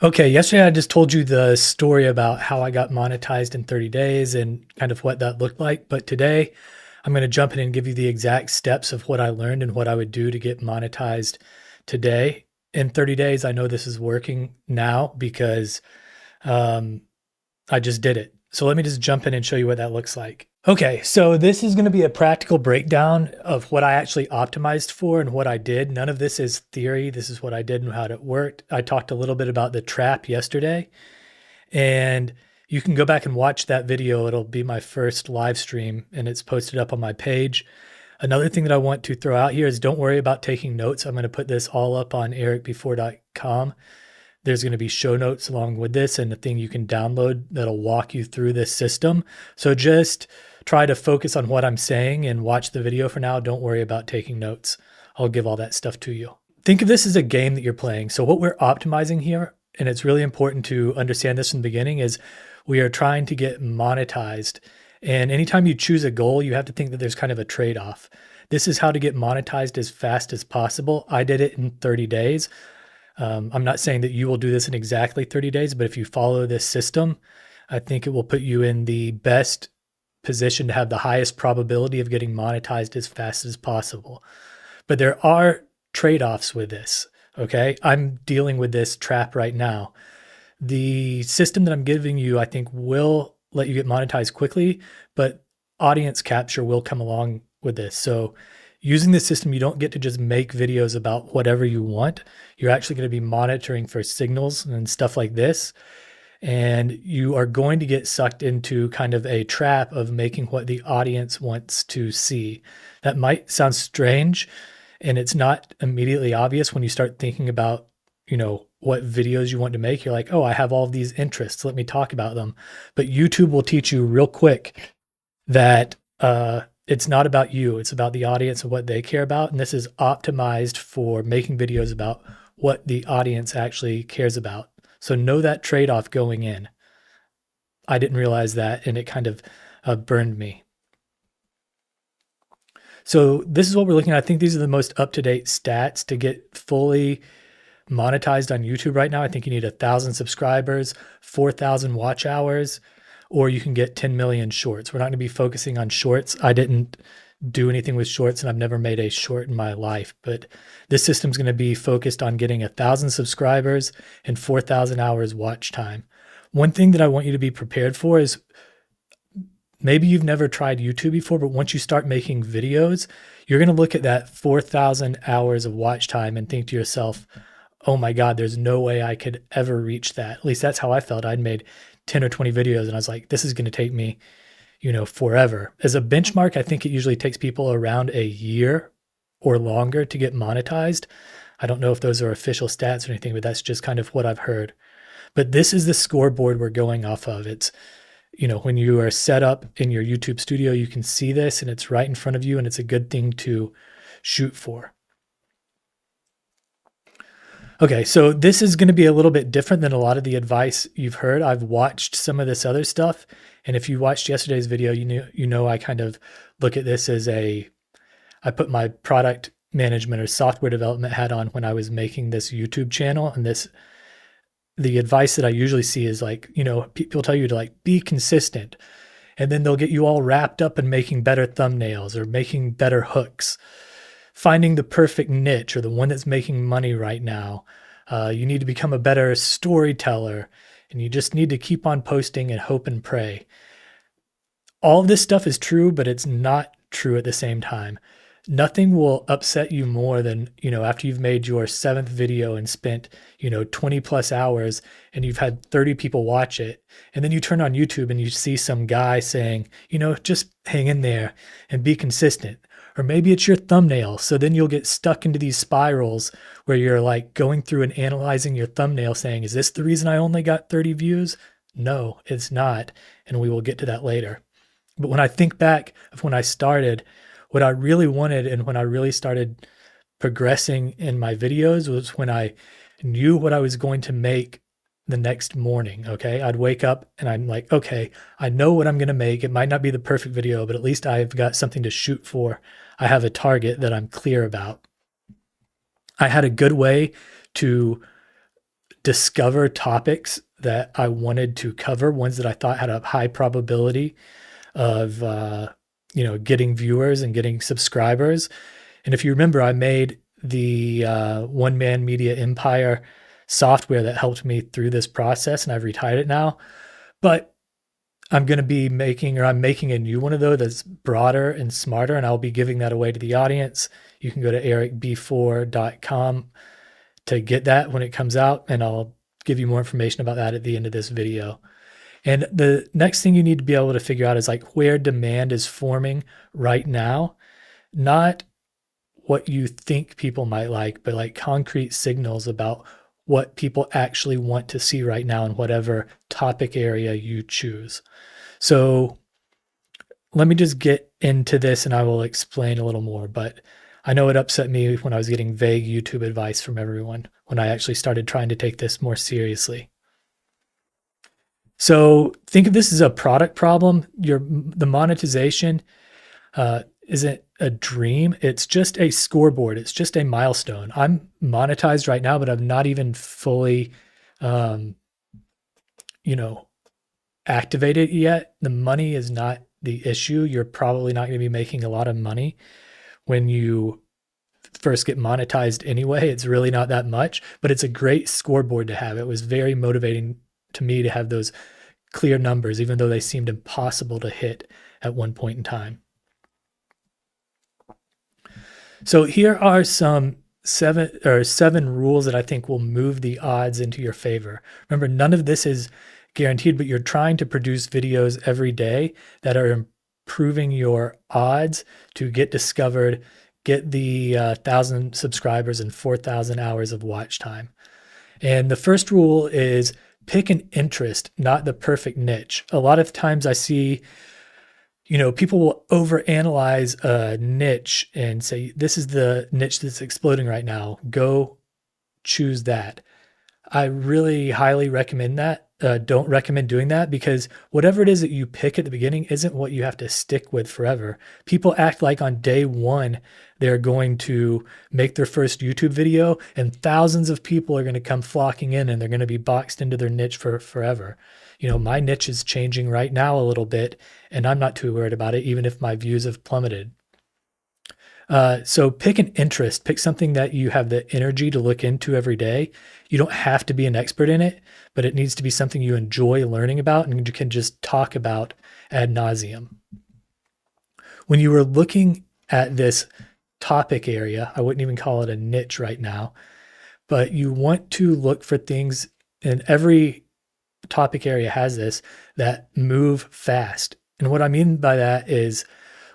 Okay, yesterday I just told you the story about how I got monetized in 30 days and kind of what that looked like. But today I'm going to jump in and give you the exact steps of what I learned and what I would do to get monetized today in 30 days. I know this is working now because um, I just did it. So let me just jump in and show you what that looks like. Okay, so this is going to be a practical breakdown of what I actually optimized for and what I did. None of this is theory. This is what I did and how it worked. I talked a little bit about the trap yesterday, and you can go back and watch that video. It'll be my first live stream and it's posted up on my page. Another thing that I want to throw out here is don't worry about taking notes. I'm going to put this all up on ericbefore.com. There's going to be show notes along with this and a thing you can download that'll walk you through this system. So just try to focus on what I'm saying and watch the video for now. Don't worry about taking notes. I'll give all that stuff to you. Think of this as a game that you're playing. So what we're optimizing here, and it's really important to understand this in the beginning, is we are trying to get monetized. And anytime you choose a goal, you have to think that there's kind of a trade-off. This is how to get monetized as fast as possible. I did it in 30 days. I'm not saying that you will do this in exactly 30 days, but if you follow this system, I think it will put you in the best position to have the highest probability of getting monetized as fast as possible. But there are trade-offs with this, okay? I'm dealing with this trap right now. The system that I'm giving you, I think, will let you get monetized quickly, but audience capture will come along with this. So using this system, you don't get to just make videos about whatever you want. You're actually going to be monitoring for signals and stuff like this. And you are going to get sucked into kind of a trap of making what the audience wants to see. That might sound strange, and it's not immediately obvious when you start thinking about, what videos you want to make. You're like, oh, I have all of these interests. Let me talk about them. But YouTube will teach you real quick that it's not about you. It's about the audience and what they care about. And this is optimized for making videos about what the audience actually cares about. So know that trade-off going in. I didn't realize that, and it kind of burned me. So this is what we're looking at. I think these are the most up-to-date stats to get fully monetized on YouTube right now. I think you need 1,000 subscribers, 4,000 watch hours, or you can get 10 million shorts. We're not going to be focusing on shorts. I didn't do anything with shorts, and I've never made a short in my life, but this system's going to be focused on getting 1,000 subscribers and 4,000 hours watch time. One thing that I want you to be prepared for is maybe you've never tried YouTube before, but once you start making videos, you're going to look at that 4,000 hours of watch time and think to yourself, oh my God, there's no way I could ever reach that. At least that's how I felt. I'd made 10 or 20 videos and I was like, this is going to take me, forever. As a benchmark, I think it usually takes people around a year or longer to get monetized. I don't know if those are official stats or anything, but that's just kind of what I've heard. But this is the scoreboard we're going off of. It's, when you are set up in your YouTube studio, you can see this and it's right in front of you, and it's a good thing to shoot for. Okay, so this is going to be a little bit different than a lot of the advice you've heard. I've watched some of this other stuff, and if you watched yesterday's video, you know I kind of look at this as I put my product management or software development hat on when I was making this YouTube channel, and the advice that I usually see is like, people tell you to like be consistent, and then they'll get you all wrapped up in making better thumbnails or making better hooks, finding the perfect niche or the one that's making money right now. You need to become a better storyteller, and you just need to keep on posting and hope and pray. All of this stuff is true, but it's not true at the same time. Nothing will upset you more than, after you've made your 7th video and spent, 20 plus hours, and you've had 30 people watch it. And then you turn on YouTube and you see some guy saying, just hang in there and be consistent. Or maybe it's your thumbnail. So then you'll get stuck into these spirals where you're like going through and analyzing your thumbnail saying, is this the reason I only got 30 views? No, it's not. And we will get to that later. But when I think back of when I started, what I really wanted and when I really started progressing in my videos was when I knew what I was going to make the next morning. Okay. I'd wake up and I'm like, okay, I know what I'm going to make. It might not be the perfect video, but at least I've got something to shoot for. I have a target that I'm clear about. I had a good way to discover topics that I wanted to cover, ones that I thought had a high probability of getting viewers and getting subscribers. And if you remember, I made the one man media empire software that helped me through this process, and I've retired it now. But I'm making a new one of those that's broader and smarter, and I'll be giving that away to the audience. You can go to ericb4.com to get that when it comes out, and I'll give you more information about that at the end of this video. And the next thing you need to be able to figure out is like where demand is forming right now, not what you think people might like, but like concrete signals about what people actually want to see right now in whatever topic area you choose. So let me just get into this and I will explain a little more. But I know it upset me when I was getting vague YouTube advice from everyone when I actually started trying to take this more seriously. So think of this as a product problem. The monetization isn't a dream. It's just a scoreboard. It's just a milestone. I'm monetized right now, but I'm not even fully, activated yet. The money is not the issue. You're probably not going to be making a lot of money when you first get monetized anyway. It's really not that much, but it's a great scoreboard to have. It was very motivating to me to have those clear numbers, even though they seemed impossible to hit at one point in time. So here are some seven rules that I think will move the odds into your favor. Remember, none of this is guaranteed, but you're trying to produce videos every day that are improving your odds to get discovered, get the 1,000 subscribers and 4,000 hours of watch time. And the first rule is pick an interest, not the perfect niche. A lot of times I see people will overanalyze a niche and say, this is the niche that's exploding right now. Go choose that. I really highly recommend that. Don't recommend doing that, because whatever it is that you pick at the beginning isn't what you have to stick with forever. People act like on day one, they're going to make their first YouTube video and thousands of people are going to come flocking in and they're going to be boxed into their niche for forever. My niche is changing right now a little bit and I'm not too worried about it, even if my views have plummeted. So pick an interest, pick something that you have the energy to look into every day. You don't have to be an expert in it, but it needs to be something you enjoy learning about and you can just talk about ad nauseum. When you were looking at this topic area, I wouldn't even call it a niche right now, but you want to look for things, and every topic area has this, that move fast. And what I mean by that is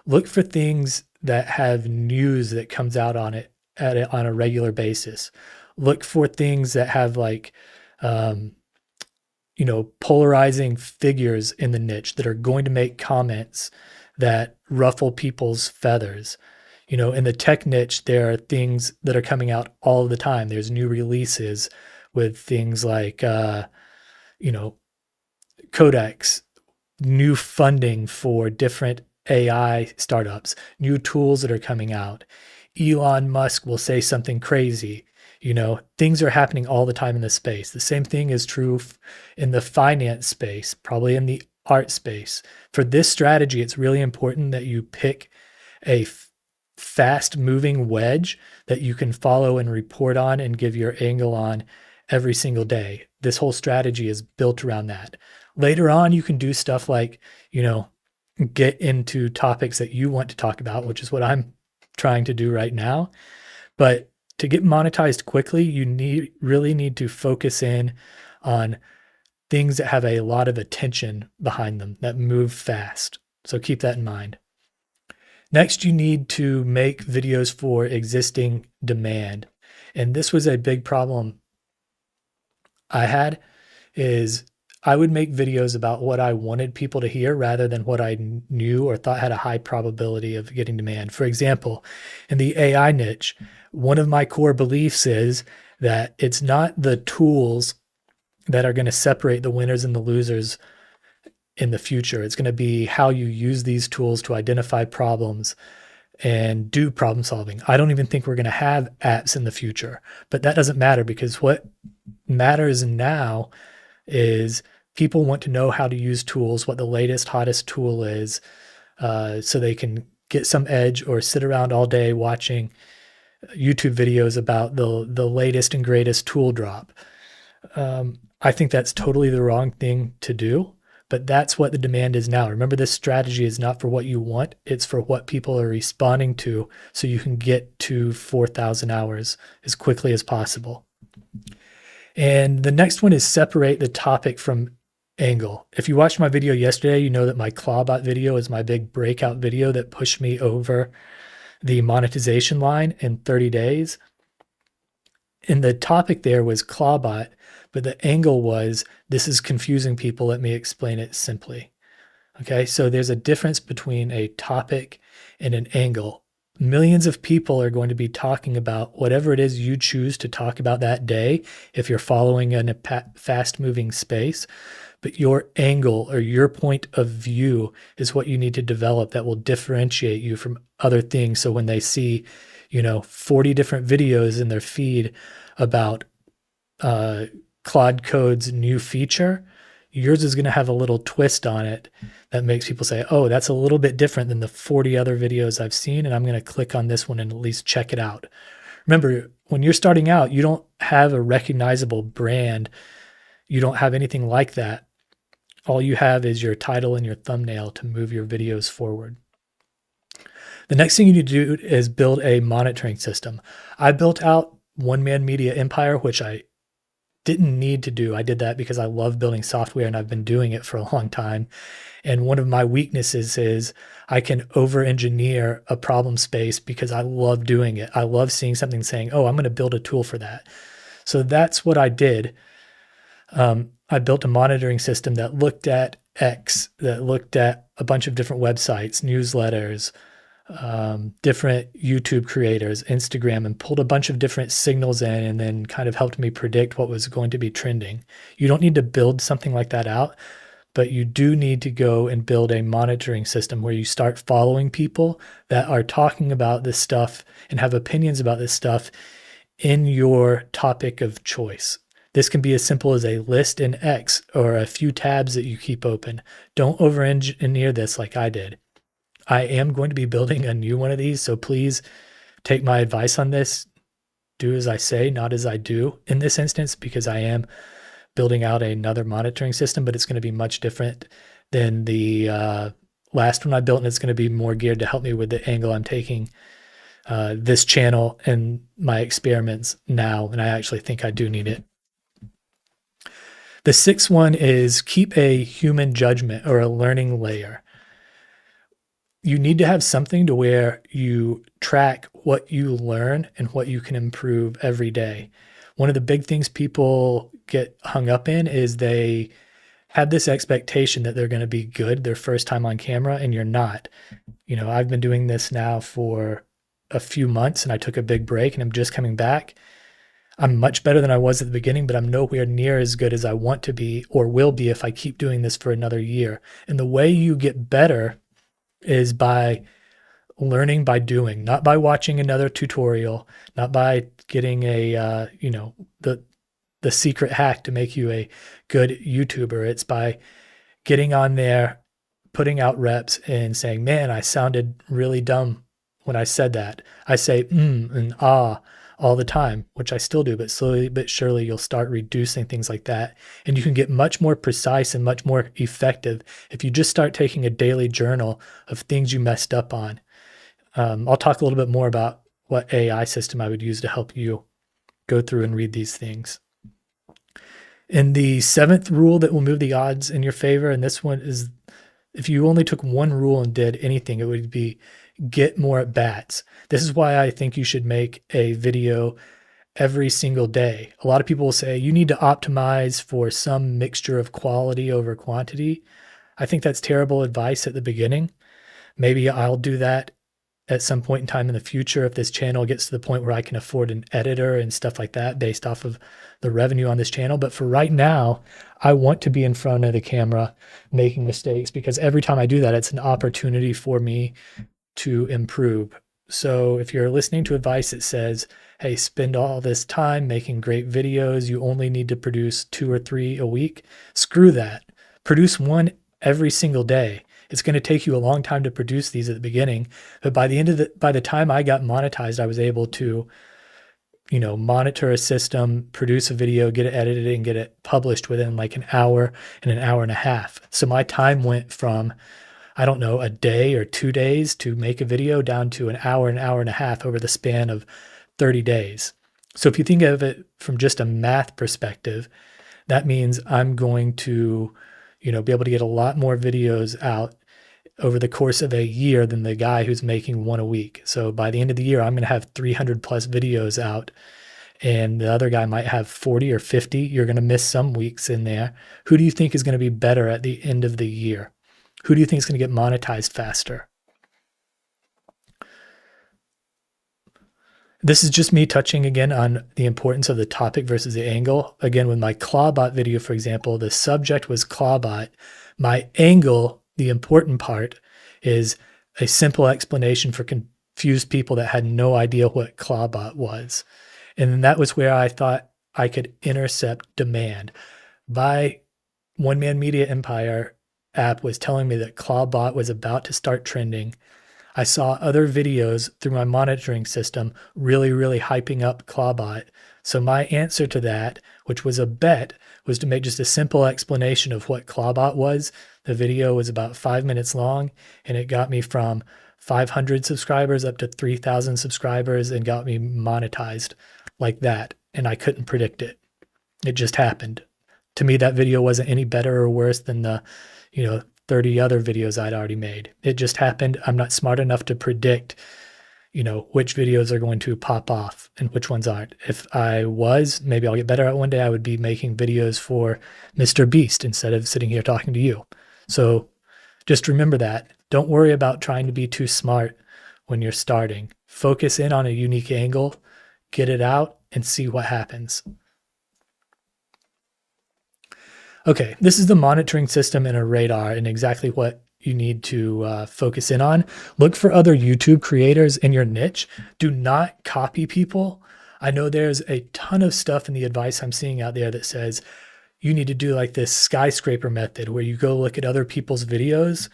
look for things that have news that comes out on a regular basis. Look for things that have like, polarizing figures in the niche that are going to make comments that ruffle people's feathers. In the tech niche, there are things that are coming out all the time. There's new releases with things like, codecs, new funding for different AI startups, new tools that are coming out. Elon Musk will say something crazy. Things are happening all the time in this space. The same thing is true in the finance space, probably in the art space. For this strategy, it's really important that you pick a fast moving wedge that you can follow and report on and give your angle on every single day. This whole strategy is built around that. Later on, you can do stuff like, get into topics that you want to talk about, which is what I'm trying to do right now. But to get monetized quickly, you really need to focus in on things that have a lot of attention behind them, that move fast. So keep that in mind. Next, you need to make videos for existing demand. And this was a big problem I had, is I would make videos about what I wanted people to hear rather than what I knew or thought had a high probability of getting demand. For example, in the AI niche, one of my core beliefs is that it's not the tools that are going to separate the winners and the losers in the future. It's going to be how you use these tools to identify problems and do problem solving. I don't even think we're going to have apps in the future, but that doesn't matter, because what matters now is people want to know how to use tools, what the latest, hottest tool is, so they can get some edge or sit around all day watching YouTube videos about the latest and greatest tool drop. I think that's totally the wrong thing to do, but that's what the demand is now. Remember, this strategy is not for what you want, it's for what people are responding to, so you can get to 4,000 hours as quickly as possible. And the next one is separate the topic from angle. If you watched my video yesterday, you know that my Clawbot video is my big breakout video that pushed me over the monetization line in 30 days. And the topic there was Clawbot, but the angle was, this is confusing people, let me explain it simply. Okay, so there's a difference between a topic and an angle. Millions of people are going to be talking about whatever it is you choose to talk about that day if you're following in a fast-moving space. But your angle or your point of view is what you need to develop that will differentiate you from other things. So when they see, 40 different videos in their feed about Claude Code's new feature, yours is going to have a little twist on it that makes people say, oh, that's a little bit different than the 40 other videos I've seen, and I'm going to click on this one and at least check it out. Remember, when you're starting out, you don't have a recognizable brand. You don't have anything like that. All you have is your title and your thumbnail to move your videos forward. The next thing you need to do is build a monitoring system. I built out one-man media empire, which I didn't need to do. I did that because I love building software and I've been doing it for a long time. And one of my weaknesses is I can over-engineer a problem space because I love doing it. I love seeing something saying, oh, I'm going to build a tool for that. So that's what I did. I built a monitoring system that looked at X, that looked at a bunch of different websites, newsletters, different YouTube creators, Instagram, and pulled a bunch of different signals in and then kind of helped me predict what was going to be trending. You don't need to build something like that out, but you do need to go and build a monitoring system where you start following people that are talking about this stuff and have opinions about this stuff in your topic of choice. This can be as simple as a list in X or a few tabs that you keep open. Don't over-engineer this like I did. I am going to be building a new one of these, so please take my advice on this. Do as I say, not as I do in this instance, because I am building out another monitoring system, but it's going to be much different than the last one I built, and it's going to be more geared to help me with the angle I'm taking this channel and my experiments now, and I actually think I do need it. The sixth one is keep a human judgment or a learning layer. You need to have something to where you track what you learn and what you can improve every day. One of the big things people get hung up in is they have this expectation that they're going to be good their first time on camera, and you're not. I've been doing this now for a few months and I took a big break and I'm just coming back. I'm much better than I was at the beginning, but I'm nowhere near as good as I want to be or will be if I keep doing this for another year. And the way you get better is by learning by doing, not by watching another tutorial, not by getting a, the secret hack to make you a good YouTuber. It's by getting on there, putting out reps and saying, man, I sounded really dumb when I said that. I say and ah all the time, which I still do, but slowly but surely you'll start reducing things like that. And you can get much more precise and much more effective if you just start taking a daily journal of things you messed up on. I'll talk a little bit more about what AI system I would use to help you go through and read these things. And the seventh rule that will move the odds in your favor, and this one is, if you only took one rule and did anything, it would be get more at bats. This is why I think you should make a video every single day. A lot of people will say you need to optimize for some mixture of quality over quantity. I think that's terrible advice at the beginning. Maybe I'll do that at some point in time in the future if this channel gets to the point where I can afford an editor and stuff like that based off of the revenue on this channel. But for right now, I want to be in front of the camera making mistakes, because every time I do that, it's an opportunity for me to improve. So if you're listening to advice that says, hey, spend all this time making great videos, you only need to produce 2 or 3 a week, screw that. Produce one every single day. It's going to take you a long time to produce these at the beginning, but by the time I got monetized, I was able to, monitor a system, produce a video, get it edited, and get it published within like an hour and an hour and a half. So my time went from, I don't know, a day or 2 days to make a video down to an hour and a half over the span of 30 days. So if you think of it from just a math perspective, that means I'm going to, be able to get a lot more videos out over the course of a year than the guy who's making one a week. So by the end of the year, I'm going to have 300 plus videos out, and the other guy might have 40 or 50. You're going to miss some weeks in there. Who do you think is going to be better at the end of the year? Who do you think is going to get monetized faster? This is just me touching again on the importance of the topic versus the angle. Again, with my Clawbot video, for example, the subject was Clawbot. My angle, the important part, is a simple explanation for confused people that had no idea what Clawbot was. And that was where I thought I could intercept demand. My One Man Media Empire app was telling me that Clawbot was about to start trending. I saw other videos through my monitoring system really, really hyping up Clawbot. So my answer to that, which was a bet, was to make just a simple explanation of what Clawbot was. The video was about 5 minutes long, and it got me from 500 subscribers up to 3,000 subscribers and got me monetized like that. And I couldn't predict it. It just happened. To me, that video wasn't any better or worse than the, 30 other videos I'd already made. It just happened. I'm not smart enough to predict, which videos are going to pop off and which ones aren't. If I was, maybe I'll get better at one day, I would be making videos for Mr. Beast instead of sitting here talking to you. So just remember that. Don't worry about trying to be too smart when you're starting. Focus in on a unique angle, get it out, and see what happens. Okay, this is the monitoring system in a radar and exactly what you need to focus in on. Look for other YouTube creators in your niche. Do not copy people. I know there's a ton of stuff in the advice I'm seeing out there that says you need to do like this skyscraper method where you go look at other people's videos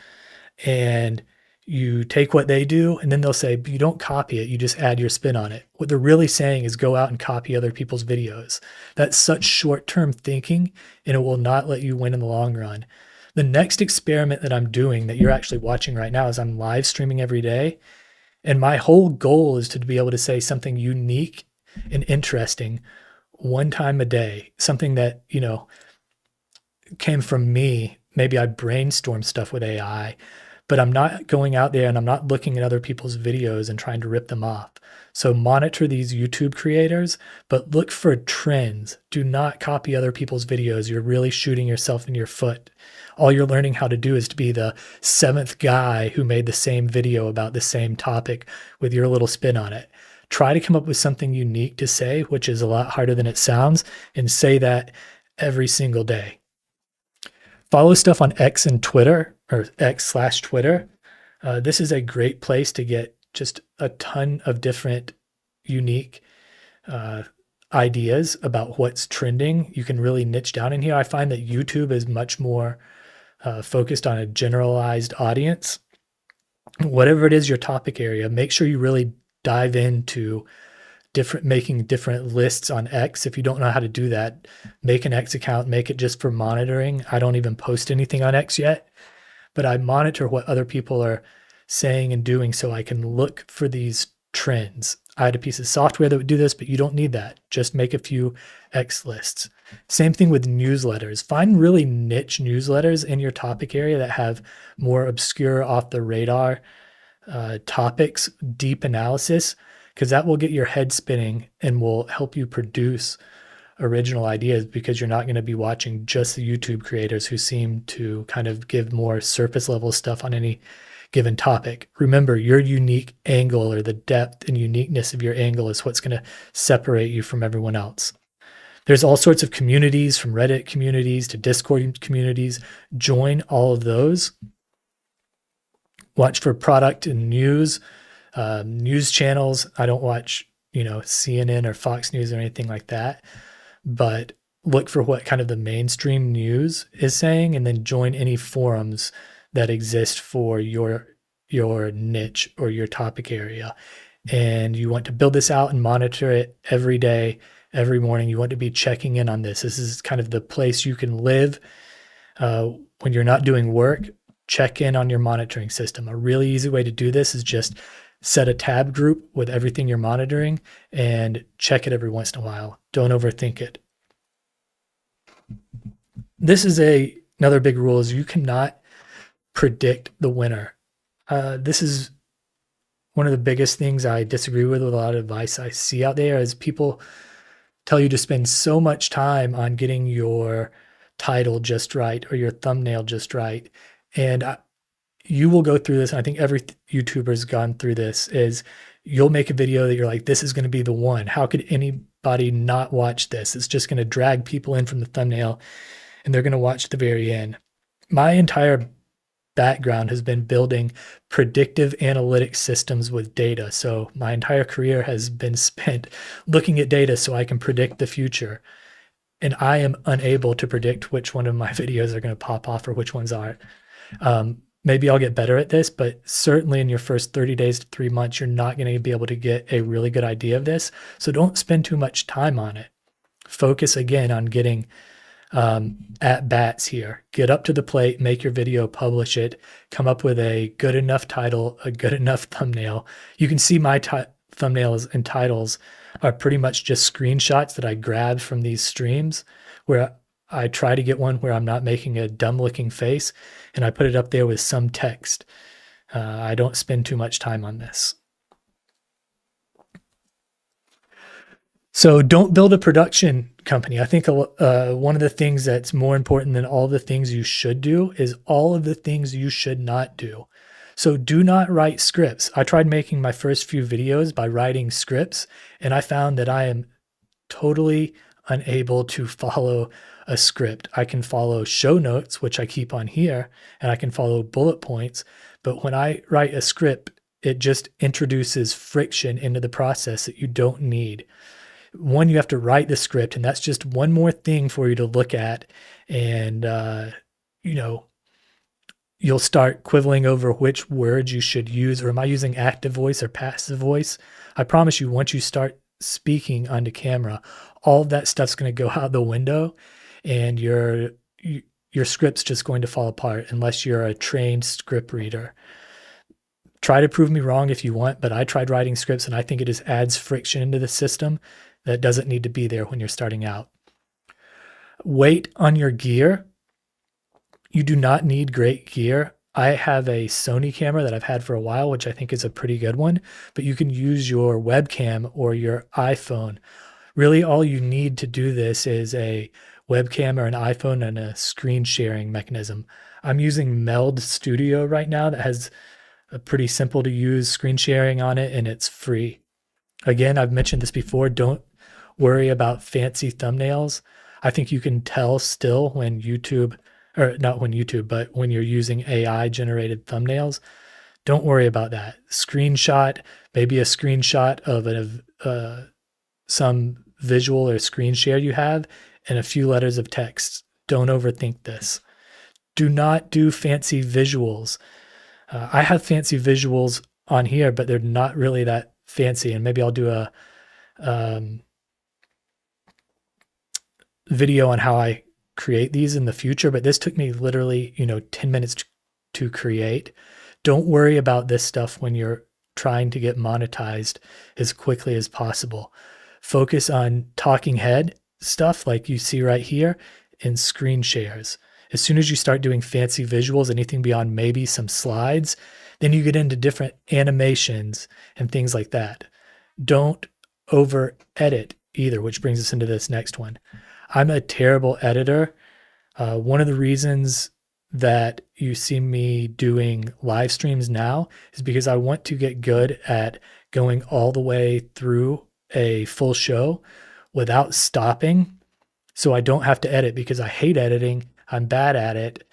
and you take what they do, and then they'll say, you don't copy it, you just add your spin on it. What they're really saying is go out and copy other people's videos. That's such short-term thinking, and it will not let you win in the long run. The next experiment that I'm doing that you're actually watching right now is I'm live streaming every day. And my whole goal is to be able to say something unique and interesting one time a day, something that, came from me. Maybe I brainstorm stuff with AI, but I'm not going out there and I'm not looking at other people's videos and trying to rip them off. So monitor these YouTube creators, but look for trends. Do not copy other people's videos. You're really shooting yourself in your foot. All you're learning how to do is to be the 7th guy who made the same video about the same topic with your little spin on it. Try to come up with something unique to say, which is a lot harder than it sounds, and say that every single day. Follow stuff on X and Twitter, or X/Twitter. This is a great place to get just a ton of different unique ideas about what's trending. You can really niche down in here. I find that YouTube is much more focused on a generalized audience. Whatever it is, your topic area, make sure you really dive into making different lists on X. If you don't know how to do that, make an X account, make it just for monitoring. I don't even post anything on X yet, but I monitor what other people are saying and doing so I can look for these trends. I had a piece of software that would do this, but you don't need that. Just make a few X lists. Same thing with newsletters. Find really niche newsletters in your topic area that have more obscure, off the radar topics, deep analysis, because that will get your head spinning and will help you produce original ideas, because you're not going to be watching just the YouTube creators who seem to kind of give more surface level stuff on any given topic. Remember, your unique angle, or the depth and uniqueness of your angle, is what's going to separate you from everyone else. There's all sorts of communities, from Reddit communities to Discord communities. Join all of those. Watch for product and news News channels, I don't watch, CNN or Fox News or anything like that, but look for what kind of the mainstream news is saying, and then join any forums that exist for your niche or your topic area. And you want to build this out and monitor it every day, every morning. You want to be checking in on this. This is kind of the place you can live when you're not doing work. Check in on your monitoring system. A really easy way to do this is just set a tab group with everything you're monitoring and check it every once in a while. Don't overthink it. This is another big rule: is you cannot predict the winner. This is one of the biggest things I disagree with a lot of advice I see out there, is people tell you to spend so much time on getting your title just right or your thumbnail just right. And you will go through this, and I think every YouTuber's gone through this, is you'll make a video that you're like, this is going to be the one. How could anybody not watch this? It's just going to drag people in from the thumbnail, and they're going to watch the very end. My entire background has been building predictive analytic systems with data. So my entire career has been spent looking at data so I can predict the future. And I am unable to predict which one of my videos are going to pop off or which ones aren't. Maybe I'll get better at this, but certainly in your first 30 days to 3 months, you're not going to be able to get a really good idea of this. So don't spend too much time on it. Focus again on getting at bats here. Get up to the plate, make your video, publish it, come up with a good enough title, a good enough thumbnail. You can see my thumbnails and titles are pretty much just screenshots that I grabbed from these streams, where I try to get one where I'm not making a dumb looking face, and I put it up there with some text. I don't spend too much time on this. So don't build a production company. I think one of the things that's more important than all the things you should do is all of the things you should not do. So do not write scripts. I tried making my first few videos by writing scripts, and I found that I am totally unable to follow a script. I can follow show notes, which I keep on here, and I can follow bullet points. But when I write a script, it just introduces friction into the process that you don't need. One, you have to write the script, and that's just one more thing for you to look at. And, you'll start quibbling over which words you should use, or am I using active voice or passive voice? I promise you, once you start speaking onto camera, all of that stuff's going to go out the window, and your script's just going to fall apart unless you're a trained script reader. Try to prove me wrong if you want, but I tried writing scripts, and I think it just adds friction into the system that doesn't need to be there when you're starting out. Wait on your gear. You do not need great gear. I have a Sony camera that I've had for a while, which I think is a pretty good one, but you can use your webcam or your iPhone. Really, all you need to do this is a webcam or an iPhone and a screen sharing mechanism. I'm using Meld Studio right now that has a pretty simple to use screen sharing on it, and it's free. Again, I've mentioned this before, don't worry about fancy thumbnails. I think you can tell still when YouTube, or not when YouTube, but when you're using AI generated thumbnails. Don't worry about that. Screenshot, maybe a screenshot of some visual or screen share you have, and a few letters of text. Don't overthink this. Do not do fancy visuals. I have fancy visuals on here, but they're not really that fancy. And maybe I'll do a video on how I create these in the future, but this took me literally, 10 minutes to create. Don't worry about this stuff when you're trying to get monetized as quickly as possible. Focus on talking head stuff like you see right here and screen shares. As soon as you start doing fancy visuals, anything beyond maybe some slides, then you get into different animations and things like that. Don't over edit either, which brings us into this next one. I'm a terrible editor. One of the reasons that you see me doing live streams now is because I want to get good at going all the way through a full show without stopping, so I don't have to edit, because I hate editing. I'm bad at it,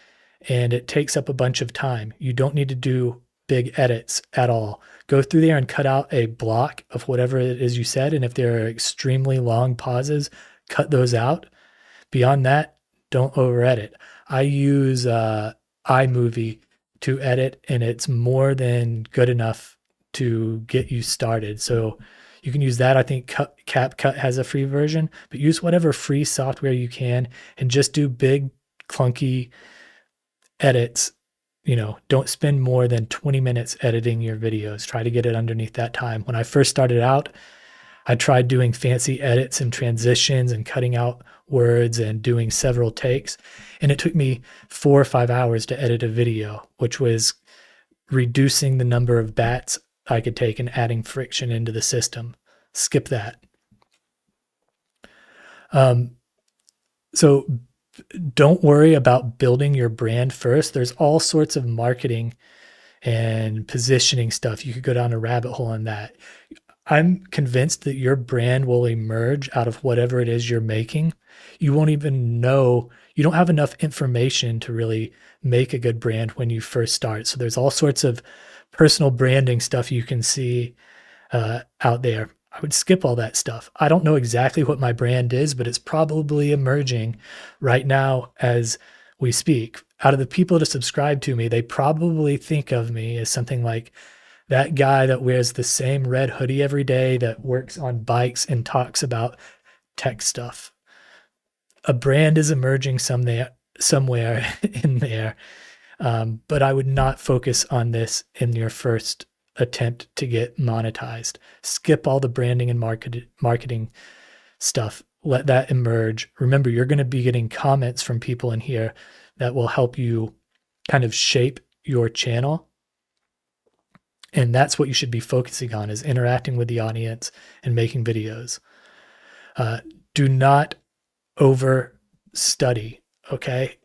and it takes up a bunch of time. You don't need to do big edits at all. Go through there and cut out a block of whatever it is you said. And if there are extremely long pauses, cut those out. Beyond that, don't over edit. I use iMovie to edit, and it's more than good enough to get you started. So you can use that. I think CapCut has a free version, but use whatever free software you can and just do big, clunky edits. Don't spend more than 20 minutes editing your videos. Try to get it underneath that time. When I first started out, I tried doing fancy edits and transitions and cutting out words and doing several takes. And it took me 4 or 5 hours to edit a video, which was reducing the number of bats I could take and adding friction into the system. Skip that. So don't worry about building your brand first. There's all sorts of marketing and positioning stuff. You could go down a rabbit hole on that. I'm convinced that your brand will emerge out of whatever it is you're making. You won't even know, you don't have enough information to really make a good brand when you first start. So there's all sorts of personal branding stuff you can see out there. I would skip all that stuff. I don't know exactly what my brand is, but it's probably emerging right now as we speak. Out of the people that subscribe to me, they probably think of me as something like that guy that wears the same red hoodie every day, that works on bikes and talks about tech stuff. A brand is emerging somewhere in there, but I would not focus on this in your first attempt to get monetized. Skip all the branding and marketing stuff. Let that emerge. Remember, you're going to be getting comments from people in here that will help you kind of shape your channel. And that's what you should be focusing on, is interacting with the audience and making videos. Do not over study, okay?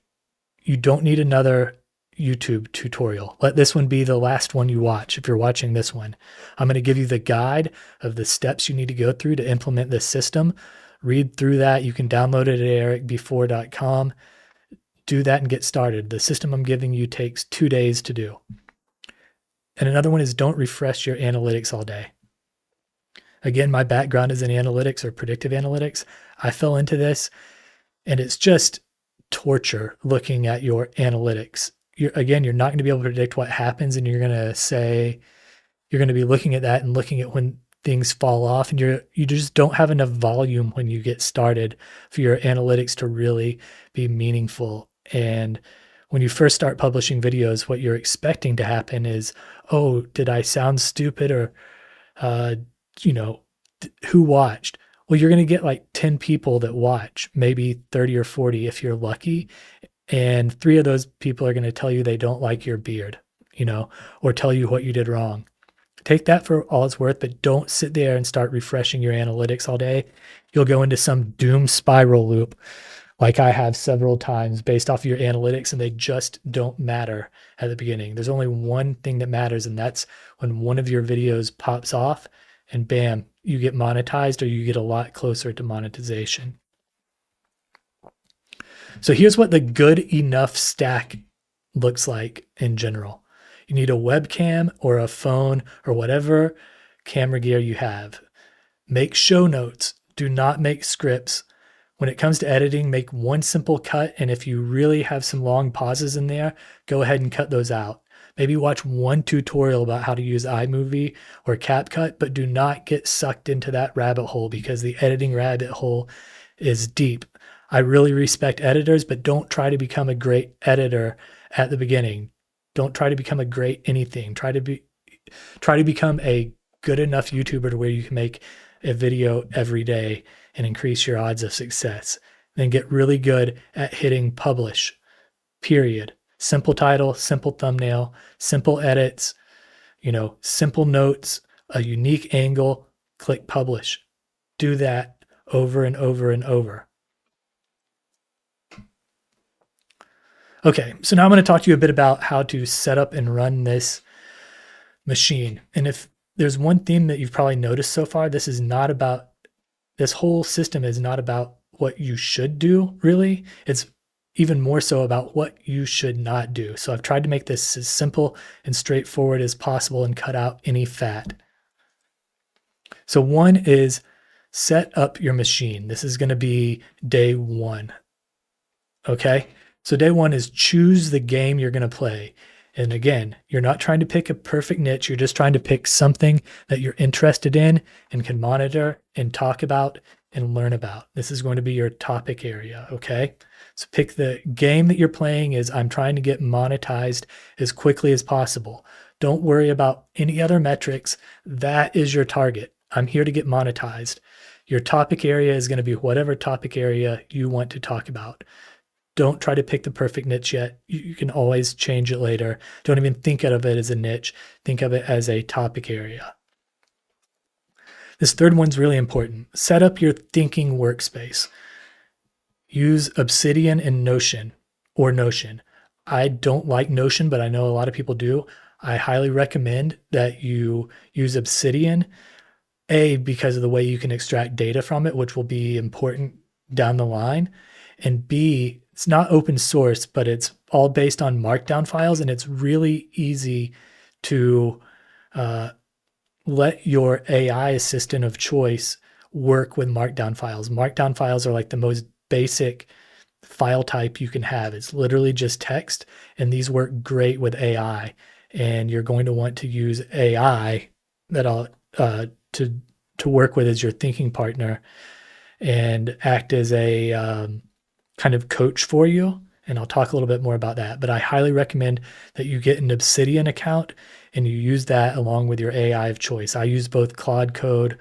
You don't need another YouTube tutorial. Let this one be the last one you watch if you're watching this one. I'm going to give you the guide of the steps you need to go through to implement this system. Read through that. You can download it at ericbefore.com. Do that and get started. The system I'm giving you takes 2 days to do. And another one is don't refresh your analytics all day. Again, my background is in analytics or predictive analytics. I fell into this, and it's just torture looking at your analytics. You're not going to be able to predict what happens, and you're going to be looking at that and looking at when things fall off, and you just don't have enough volume when you get started for your analytics to really be meaningful. And when you first start publishing videos, what you're expecting to happen is, oh, did I sound stupid? Or, who watched? Well, you're going to get like 10 people that watch, maybe 30 or 40 if you're lucky. And 3 of those people are going to tell you they don't like your beard, or tell you what you did wrong. Take that for all it's worth, but don't sit there and start refreshing your analytics all day. You'll go into some doom spiral loop like I have several times based off of your analytics, and they just don't matter at the beginning. There's only one thing that matters, and that's when one of your videos pops off and bam, you get monetized, or you get a lot closer to monetization. So here's what the good enough stack looks like in general. You need a webcam or a phone or whatever camera gear you have. Make show notes. Do not make scripts. When it comes to editing, make one simple cut, and if you really have some long pauses in there, go ahead and cut those out. Maybe watch one tutorial about how to use iMovie or CapCut, but do not get sucked into that rabbit hole, because the editing rabbit hole is deep. I really respect editors, but don't try to become a great editor at the beginning. Don't try to become a great anything. Try to become a good enough YouTuber to where you can make a video every day and increase your odds of success. Then get really good at hitting publish, period. Simple title, simple thumbnail, simple edits, simple notes, a unique angle, click publish. Do that over and over and over. Okay, so now I'm going to talk to you a bit about how to set up and run this machine. And if there's one theme that you've probably noticed so far, this whole system is not about what you should do, really. It's even more so about what you should not do. So I've tried to make this as simple and straightforward as possible and cut out any fat. So one is set up your machine. This is going to be day one. Okay. So day one is choose the game you're going to play. And again, you're not trying to pick a perfect niche. You're just trying to pick something that you're interested in and can monitor and talk about and learn about. This is going to be your topic area. Okay. So pick the game that you're playing is I'm trying to get monetized as quickly as possible. Don't worry about any other metrics. That is your target. I'm here to get monetized. Your topic area is going to be whatever topic area you want to talk about. Don't try to pick the perfect niche yet. You can always change it later. Don't even think of it as a niche. Think of it as a topic area. This third one's really important. Set up your thinking workspace. Use Obsidian and Notion or Notion. I don't like Notion, but I know a lot of people do. I highly recommend that you use Obsidian, A, because of the way you can extract data from it, which will be important down the line, and B, it's not open source, but it's all based on Markdown files, and it's really easy to let your AI assistant of choice work with Markdown files. Markdown files are like the most basic file type you can have. It's literally just text, and these work great with AI. And you're going to want to use AI that to work with as your thinking partner and act as a kind of coach for you. And I'll talk a little bit more about that. But I highly recommend that you get an Obsidian account and you use that along with your AI of choice. I use both Claude Code,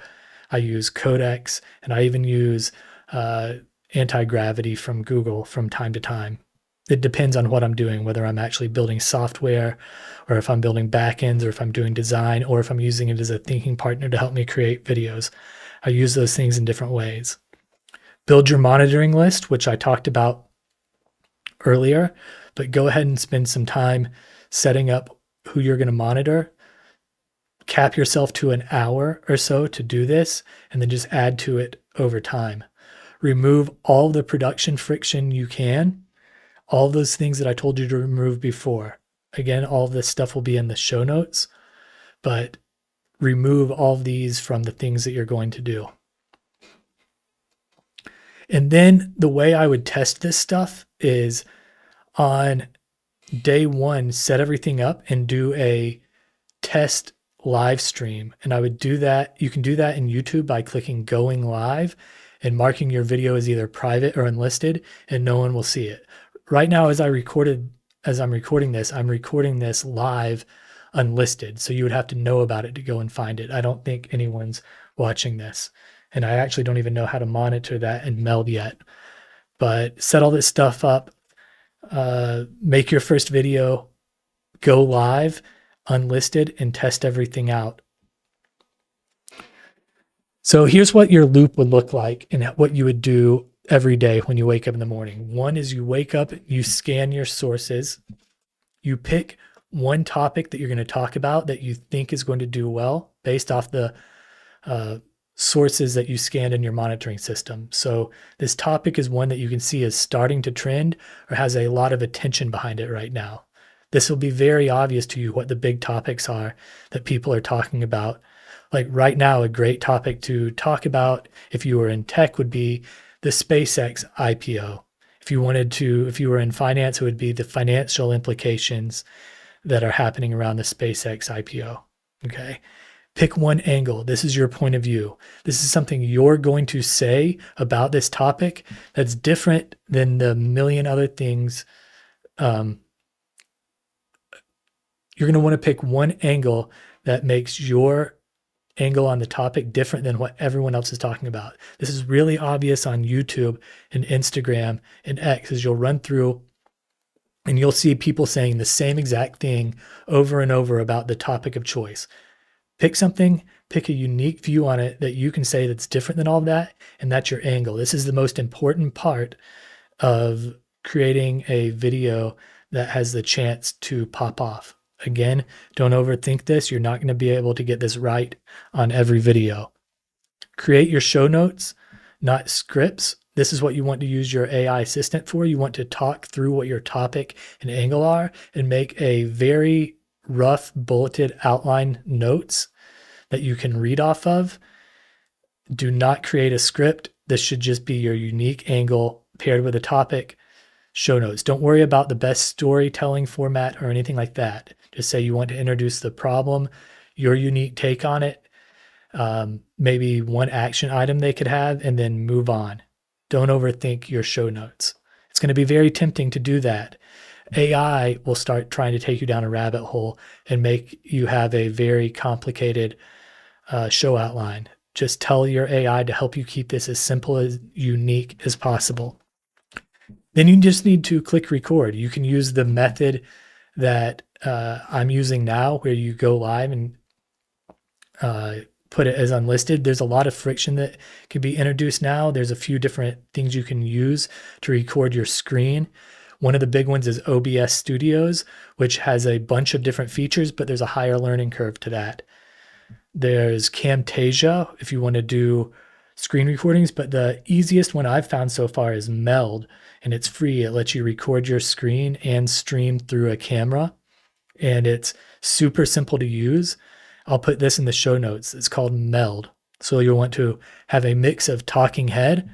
I use Codex, and I even use anti-gravity from Google from time to time. It depends on what I'm doing, whether I'm actually building software or if I'm building backends or if I'm doing design or if I'm using it as a thinking partner to help me create videos. I use those things in different ways. Build your monitoring list, which I talked about earlier, but go ahead and spend some time setting up who you're going to monitor. Cap yourself to an hour or so to do this, and then just add to it over time. Remove all the production friction you can, all those things that I told you to remove before. Again, all of this stuff will be in the show notes, but remove all of these from the things that you're going to do. And then the way I would test this stuff is on day one, set everything up and do a test live stream. And I would do that. You can do that in YouTube by clicking going live and marking your video as either private or unlisted, and no one will see it. Right now, as I'm recording this, I'm recording this live unlisted. So you would have to know about it to go and find it. I don't think anyone's watching this. And I actually don't even know how to monitor that and meld yet. But set all this stuff up, make your first video, go live, unlisted, and test everything out. So here's what your loop would look like and what you would do every day when you wake up in the morning. One is you wake up, you scan your sources, you pick one topic that you're going to talk about that you think is going to do well based off the sources that you scanned in your monitoring system. So this topic is one that you can see is starting to trend or has a lot of attention behind it right now. This will be very obvious to you what the big topics are that people are talking about. Like right now, a great topic to talk about if you were in tech would be the SpaceX IPO. If you were in finance, it would be the financial implications that are happening around the SpaceX IPO. Okay. Pick one angle. This is your point of view. This is something you're going to say about this topic that's different than the million other things. You're going to want to pick one angle that makes your angle on the topic different than what everyone else is talking about. This is really obvious on YouTube and Instagram and X as you'll run through and you'll see people saying the same exact thing over and over about the topic of choice. Pick something, pick a unique view on it that you can say that's different than all of that, and that's your angle. This is the most important part of creating a video that has the chance to pop off. Again, don't overthink this. You're not going to be able to get this right on every video. Create your show notes, not scripts. This is what you want to use your AI assistant for. You want to talk through what your topic and angle are and make a very rough bulleted outline notes that you can read off of. Do not create a script. This should just be your unique angle paired with a topic. Show notes. Don't worry about the best storytelling format or anything like that. Just say you want to introduce the problem, your unique take on it, maybe one action item they could have, and then move on. Don't overthink your show notes. It's going to be very tempting to do that. AI will start trying to take you down a rabbit hole and make you have a very complicated show outline. Just tell your AI to help you keep this as simple as unique as possible. Then you just need to click record. You can use the method that I'm using now where you go live and put it as unlisted. There's a lot of friction that can be introduced now. There's a few different things you can use to record your screen. One of the big ones is OBS Studios, which has a bunch of different features, but there's a higher learning curve to that. There's Camtasia if you want to do screen recordings, but the easiest one I've found so far is Meld, and it's free. It lets you record your screen and stream through a camera, and it's super simple to use. I'll put this in the show notes. It's called Meld. So you'll want to have a mix of talking head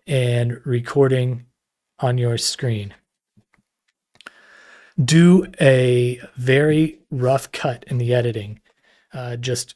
and recording on your screen. Do a very rough cut in the editing. Just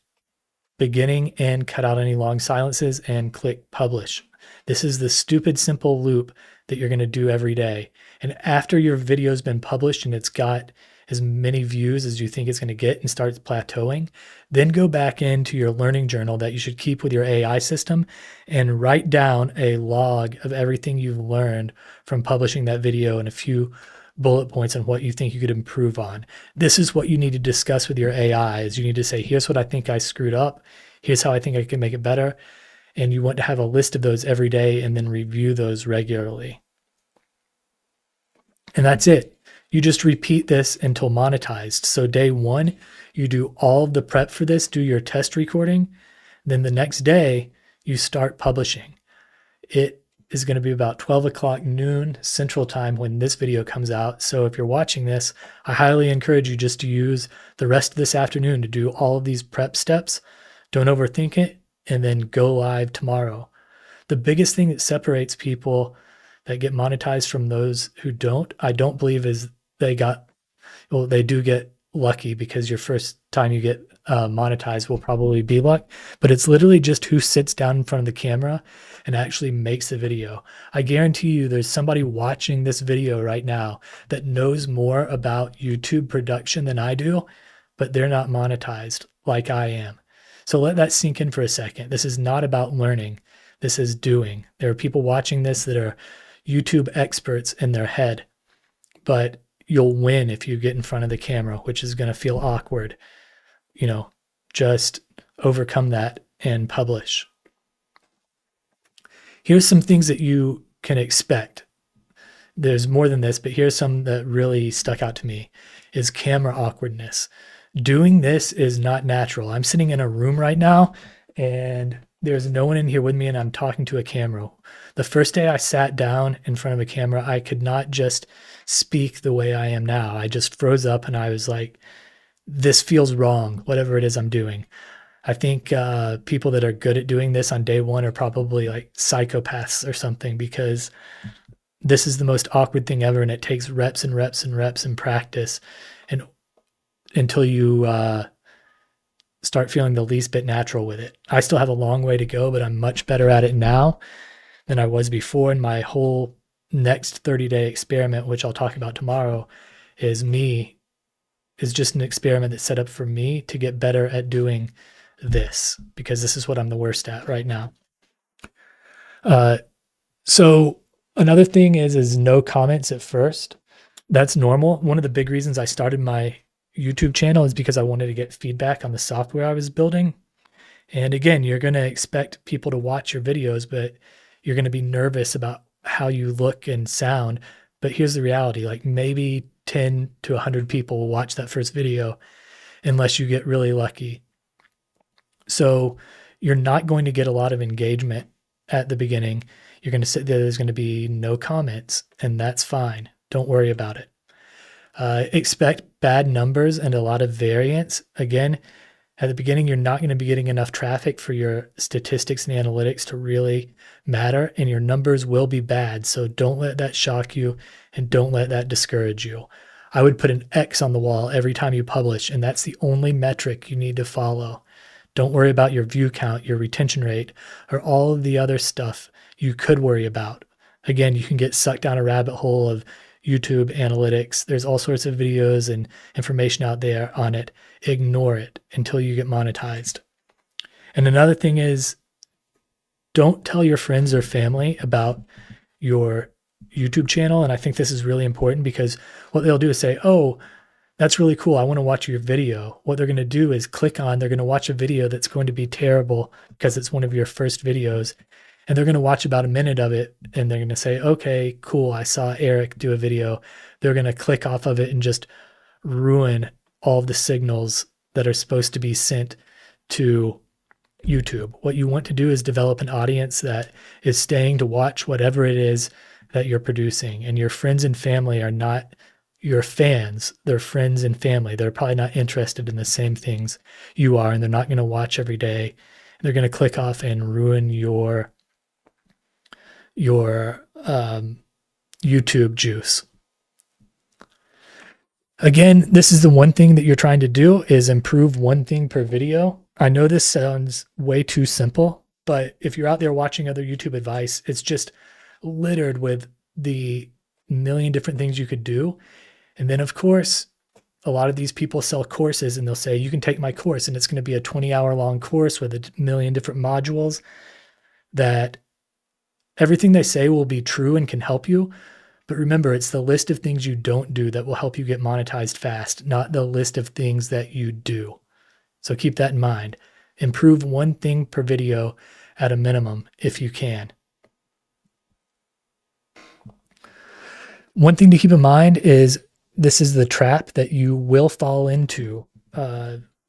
beginning and cut out any long silences and click publish. This is the stupid simple loop that you're going to do every day. And after your video's been published and it's got as many views as you think it's going to get and starts plateauing, then go back into your learning journal that you should keep with your AI system and write down a log of everything you've learned from publishing that video and a few bullet points on what you think you could improve on. This is what you need to discuss with your AI. Is you need to say, here's what I think I screwed up. Here's how I think I can make it better. And you want to have a list of those every day and then review those regularly. And that's it. You just repeat this until monetized. So day one, you do all of the prep for this, do your test recording. Then the next day, you start publishing. It is going to be about 12 o'clock noon Central Time when this video comes out. So if you're watching this, I highly encourage you just to use the rest of this afternoon to do all of these prep steps. Don't overthink it, and then go live tomorrow. The biggest thing that separates people that get monetized from those who don't, I don't believe is they do get lucky, because your first time you get monetized will probably be luck, but it's literally just who sits down in front of the camera and actually makes the video. I guarantee you there's somebody watching this video right now that knows more about YouTube production than I do, but they're not monetized like I am. So let that sink in for a second. This is not about learning. This is doing. There are people watching this that are YouTube experts in their head, but you'll win if you get in front of the camera, which is going to feel awkward. You know, just overcome that and publish. Here's some things that you can expect. There's more than this, but here's some that really stuck out to me is camera awkwardness. Doing this is not natural. I'm sitting in a room right now and there's no one in here with me and I'm talking to a camera. The first day I sat down in front of a camera, I could not just speak the way I am now. I just froze up and I was like, this feels wrong, whatever it is I'm doing. I think people that are good at doing this on day one are probably like psychopaths or something, because this is the most awkward thing ever. And it takes reps and reps and reps and practice and until you start feeling the least bit natural with it. I still have a long way to go, but I'm much better at it now than I was before. And my whole next 30-day experiment, which I'll talk about tomorrow, is just an experiment that's set up for me to get better at doing this, because this is what I'm the worst at right now. So another thing is no comments at first. That's normal. One of the big reasons I started my YouTube channel is because I wanted to get feedback on the software I was building. And again, you're going to expect people to watch your videos, but you're going to be nervous about how you look and sound. But here's the reality, like maybe 10 to 100 people will watch that first video unless you get really lucky. So you're not going to get a lot of engagement at the beginning. You're going to sit there, there's going to be no comments, and that's fine. Don't worry about it. Expect bad numbers and a lot of variance. Again, at the beginning, you're not going to be getting enough traffic for your statistics and analytics to really matter, and your numbers will be bad. So don't let that shock you and don't let that discourage you. I would put an X on the wall every time you publish, and that's the only metric you need to follow. Don't worry about your view count, your retention rate, or all of the other stuff you could worry about. Again, you can get sucked down a rabbit hole of YouTube analytics. There's all sorts of videos and information out there on it. Ignore it until you get monetized. And another thing is, don't tell your friends or family about your YouTube channel. And I think this is really important because what they'll do is say, oh, that's really cool. I want to watch your video. What they're going to do is they're going to watch a video that's going to be terrible because it's one of your first videos. And they're going to watch about a minute of it and they're going to say, okay, cool. I saw Eric do a video. They're going to click off of it and just ruin all of the signals that are supposed to be sent to YouTube. What you want to do is develop an audience that is staying to watch whatever it is that you're producing. And your friends and family are not your fans. They're friends and family. They're probably not interested in the same things you are, and they're not going to watch every day. They're going to click off and ruin your YouTube juice. Again, this is the one thing that you're trying to do is improve one thing per video. I know this sounds way too simple, but if you're out there watching other YouTube advice, it's just littered with the million different things you could do. And then of course, a lot of these people sell courses and they'll say, you can take my course and it's going to be a 20-hour long course with a million different modules. That everything they say will be true and can help you. But remember, it's the list of things you don't do that will help you get monetized fast, not the list of things that you do. So keep that in mind. Improve one thing per video at a minimum if you can. One thing to keep in mind is this is the trap that you will fall into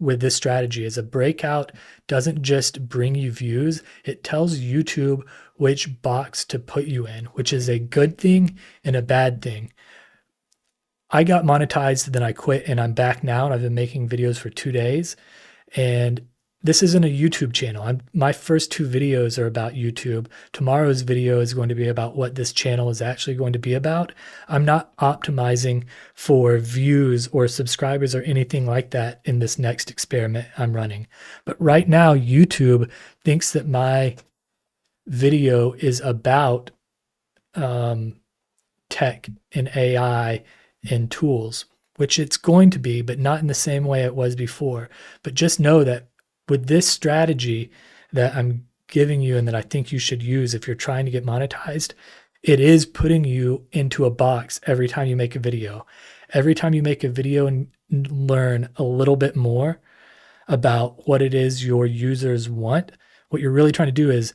with this strategy. Is a breakout doesn't just bring you views, it tells YouTube which box to put you in, which is a good thing and a bad thing. I got monetized, then I quit, and I'm back now, and I've been making videos for 2 days. And this isn't a YouTube channel. My first 2 videos are about YouTube. Tomorrow's video is going to be about what this channel is actually going to be about. I'm not optimizing for views or subscribers or anything like that in this next experiment I'm running. But right now, YouTube thinks that my video is about tech and AI and tools, which it's going to be, but not in the same way it was before. But just know that with this strategy that I'm giving you and that I think you should use if you're trying to get monetized, it is putting you into a box every time you make a video. Every time you make a video and learn a little bit more about what it is your users want, what you're really trying to do is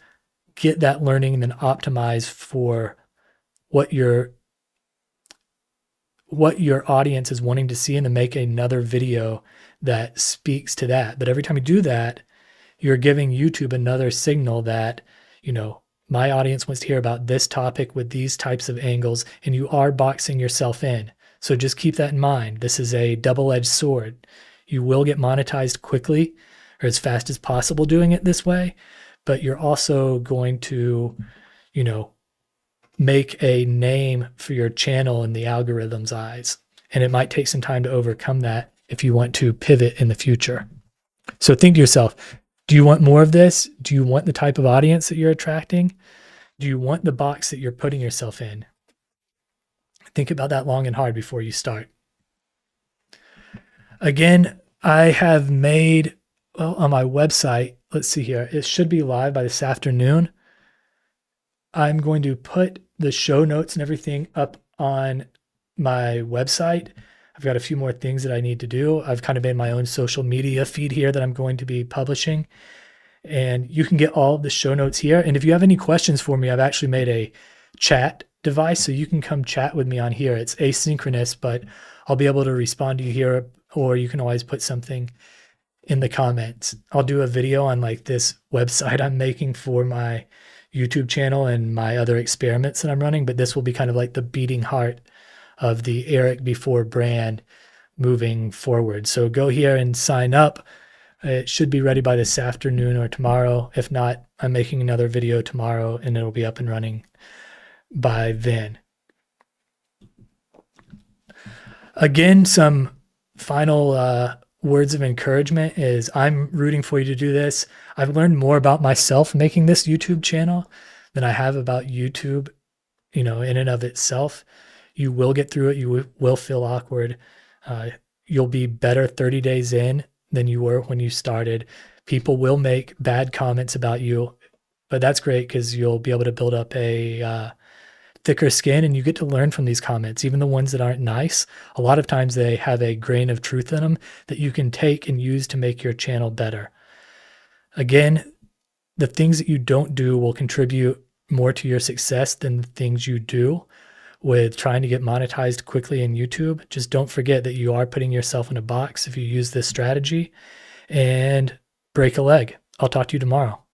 get that learning and then optimize for what your audience is wanting to see and then make another video that speaks to that. But every time you do that, you're giving YouTube another signal that, my audience wants to hear about this topic with these types of angles, and you are boxing yourself in. So just keep that in mind. This is a double-edged sword. You will get monetized quickly or as fast as possible doing it this way, but you're also going to, make a name for your channel in the algorithm's eyes. And it might take some time to overcome that if you want to pivot in the future. So think to yourself, do you want more of this? Do you want the type of audience that you're attracting? Do you want the box that you're putting yourself in? Think about that long and hard before you start. Again, I have made, on my website, let's see here, it should be live by this afternoon. I'm going to put the show notes and everything up on my website. I've got a few more things that I need to do. I've kind of made my own social media feed here that I'm going to be publishing. And you can get all of the show notes here. And if you have any questions for me, I've actually made a chat device so you can come chat with me on here. It's asynchronous, but I'll be able to respond to you here, or you can always put something in the comments. I'll do a video on like this website I'm making for my YouTube channel and my other experiments that I'm running, but this will be kind of like the beating heart of the Eric Before brand moving forward. So go here and sign up. It should be ready by this afternoon or tomorrow. If not, I'm making another video tomorrow and it'll be up and running by then. Again, some final words of encouragement is I'm rooting for you to do this. I've learned more about myself making this YouTube channel than I have about YouTube, in and of itself. You will get through it. You will feel awkward. You'll be better 30 days in than you were when you started. People will make bad comments about you, but that's great because you'll be able to build up a thicker skin and you get to learn from these comments, even the ones that aren't nice. A lot of times they have a grain of truth in them that you can take and use to make your channel better. Again, the things that you don't do will contribute more to your success than the things you do with trying to get monetized quickly in YouTube. Just don't forget that you are putting yourself in a box if you use this strategy, and break a leg. I'll talk to you tomorrow.